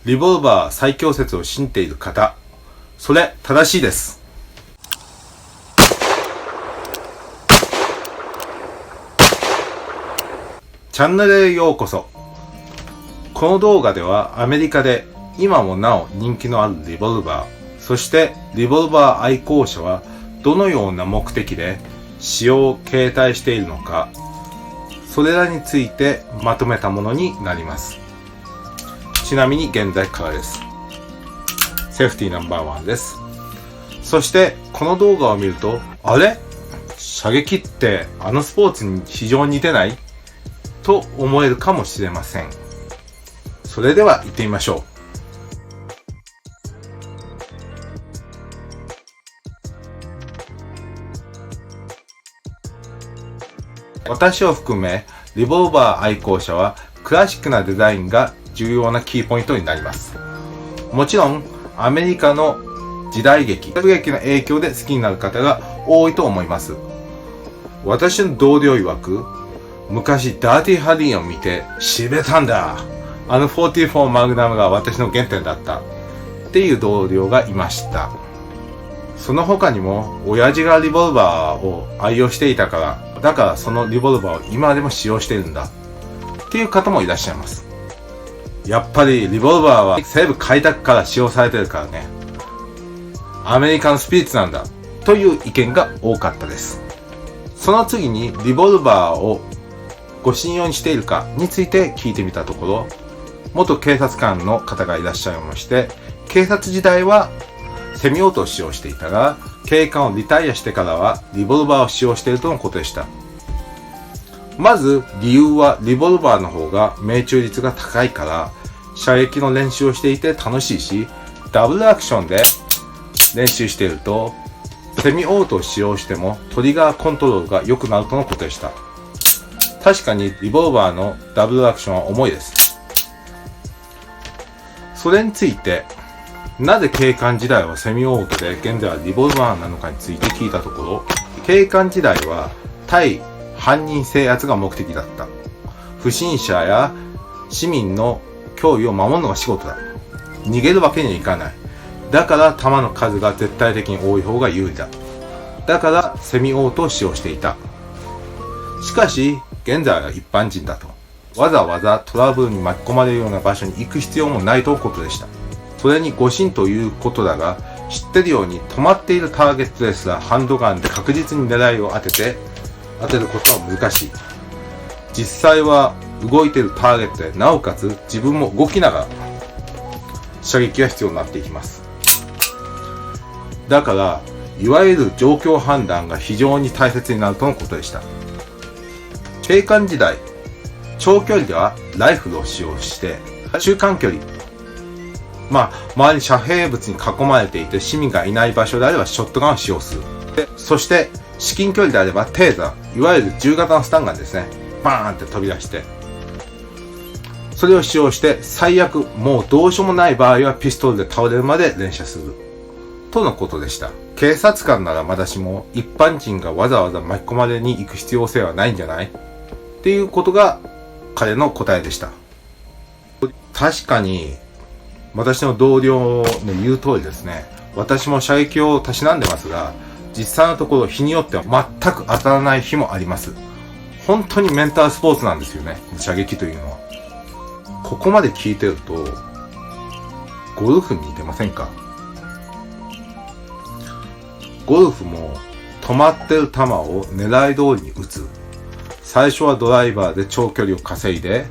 リボルバー最強説を信じている方、それ正しいです。チャンネルへようこそ。この動画ではアメリカで今もなお人気のあるリボルバー、そしてリボルバー愛好者はどのような目的で使用を携帯しているのか、それらについてまとめたものになります。ちなみに現在からです。セーフティーナンバー1です。そしてこの動画を見ると、あれ?射撃ってあのスポーツに非常に似てない?と思えるかもしれません。それでは行ってみましょう。私を含めリボルバー愛好者はクラシックなデザインが重要なキーポイントになります。もちろんアメリカの時代劇の影響で好きになる方が多いと思います。私の同僚曰く、昔ダーティーハリーを見てしびれたんだ、あの44マグナムが私の原点だったっていう同僚がいました。その他にも親父がリボルバーを愛用していたから、だからそのリボルバーを今でも使用しているんだっていう方もいらっしゃいます。やっぱりリボルバーは西部開拓から使用されてるからね、アメリカのスピリッツなんだという意見が多かったです。その次にリボルバーをご信用にしているかについて聞いてみたところ、元警察官の方がいらっしゃいまして、警察時代はセミオートを使用していたが、警官をリタイアしてからはリボルバーを使用しているとのことでした。まず理由はリボルバーの方が命中率が高いから、射撃の練習をしていて楽しいし、ダブルアクションで練習しているとセミオートを使用してもトリガーコントロールが良くなるとのことでした。確かにリボルバーのダブルアクションは重いです。それについて、なぜ警官時代はセミオートで現在はリボルバーなのかについて聞いたところ、警官時代は対犯人制圧が目的だった。不審者や市民の脅威を守るのが仕事だ。逃げるわけにはいかない。だから弾の数が絶対的に多い方が有利だ。だからセミオートを使用していた。しかし現在は一般人だと、わざわざトラブルに巻き込まれるような場所に行く必要もないとのことでした。それに誤信ということだが、知ってるように止まっているターゲットですらハンドガンで確実に狙いを当てることは難しい。実際は動いているターゲットで、なおかつ自分も動きながら射撃が必要になっていきます。だからいわゆる状況判断が非常に大切になるとのことでした。警官時代、長距離ではライフルを使用して、中間距離、周りに遮蔽物に囲まれていて市民がいない場所であればショットガンを使用する。そして至近距離であればテーザー、いわゆる銃型のスタンガンですね、バーンって飛び出して、それを使用して最悪もうどうしようもない場合はピストルで倒れるまで連射するとのことでした。警察官ならまだしも一般人がわざわざ巻き込まれに行く必要性はないんじゃないっていうことが彼の答えでした。確かに私の同僚の言う通りですね。私も射撃をたしなんでますが、実際のところ日によっては全く当たらない日もあります。本当にメンタルスポーツなんですよね、射撃というのは。ここまで聞いてるとゴルフに似てませんか？ゴルフも止まってる球を狙い通りに打つ。最初はドライバーで長距離を稼いで、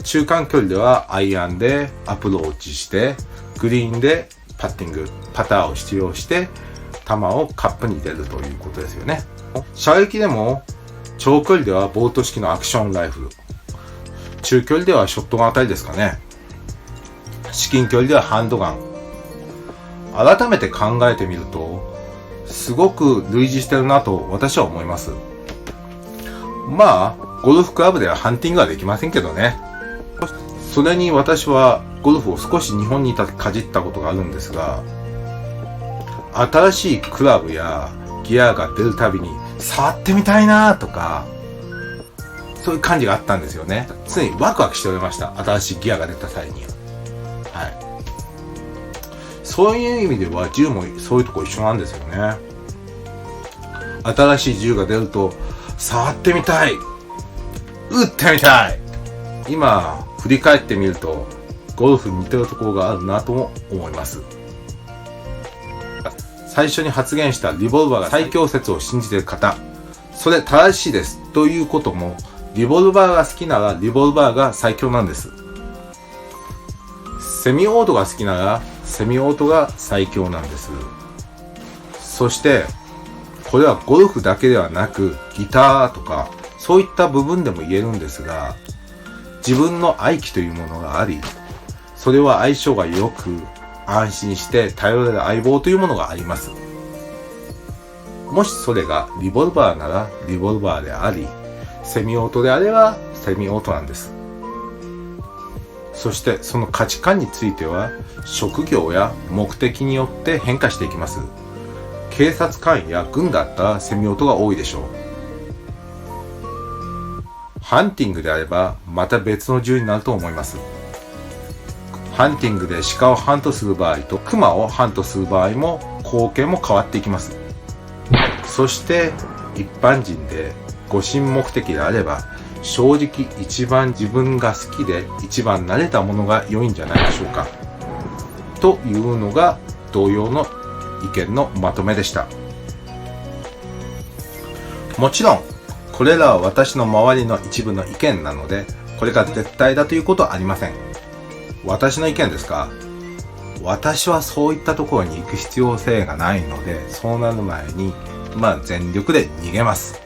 中間距離ではアイアンでアプローチして、グリーンでパッティング、パターを使用して球をカップに入れるということですよね。射撃でも長距離ではボルト式のアクションライフル、中距離ではショットガンあたりですかね。至近距離ではハンドガン。改めて考えてみるとすごく類似してるなと私は思います。ゴルフクラブではハンティングはできませんけどね。それに私はゴルフを少し日本にいた時かじったことがあるんですが、新しいクラブやギアが出るたびに触ってみたいなとか、そういう感じがあったんですよね。常にワクワクしておりました。新しいギアが出た際に。はい。そういう意味では銃もそういうとこ一緒なんですよね。新しい銃が出ると触ってみたい、撃ってみたい。今振り返ってみるとゴルフに似てるところがあるなとも思います。最初に発言したリボルバーが最強説を信じている方、それ正しいですということも、リボルバーが好きならリボルバーが最強なんです。セミオートが好きならセミオートが最強なんです。そしてこれはゴルフだけではなくギターとかそういった部分でも言えるんですが、自分の愛機というものがあり、それは相性が良く安心して頼れる相棒というものがあります。もしそれがリボルバーならリボルバーであり、セミオートであればセミオートなんです。そしてその価値観については職業や目的によって変化していきます。警察官や軍だったらセミオートが多いでしょう。ハンティングであればまた別の銃になると思います。ハンティングで鹿をハントする場合とクマをハントする場合も光景も変わっていきます。そして一般人で護身目的であれば正直一番自分が好きで一番慣れたものが良いんじゃないでしょうか、というのが同様の意見のまとめでした。もちろんこれらは私の周りの一部の意見なので、これが絶対だということはありません。私の意見ですか？私はそういったところに行く必要性がないので、そうなる前に全力で逃げます。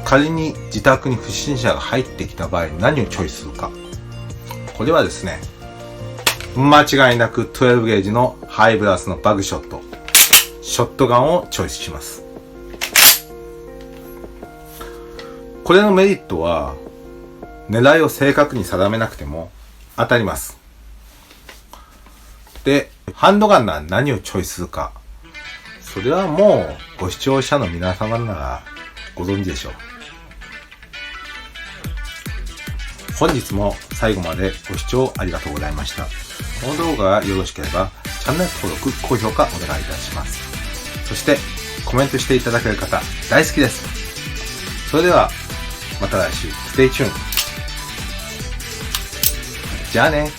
仮に自宅に不審者が入ってきた場合何をチョイスするか。これはですね、間違いなく12ゲージのハイブラスのバグショット、ショットガンをチョイスします。これのメリットは狙いを正確に定めなくても当たります。で、ハンドガンなら何をチョイスするか。それはもうご視聴者の皆様ならご存知でしょう。本日も最後までご視聴ありがとうございました。この動画がよろしければチャンネル登録、高評価お願いいたします。そしてコメントしていただける方大好きです。それではまた来週、Stay tuned。じゃあね。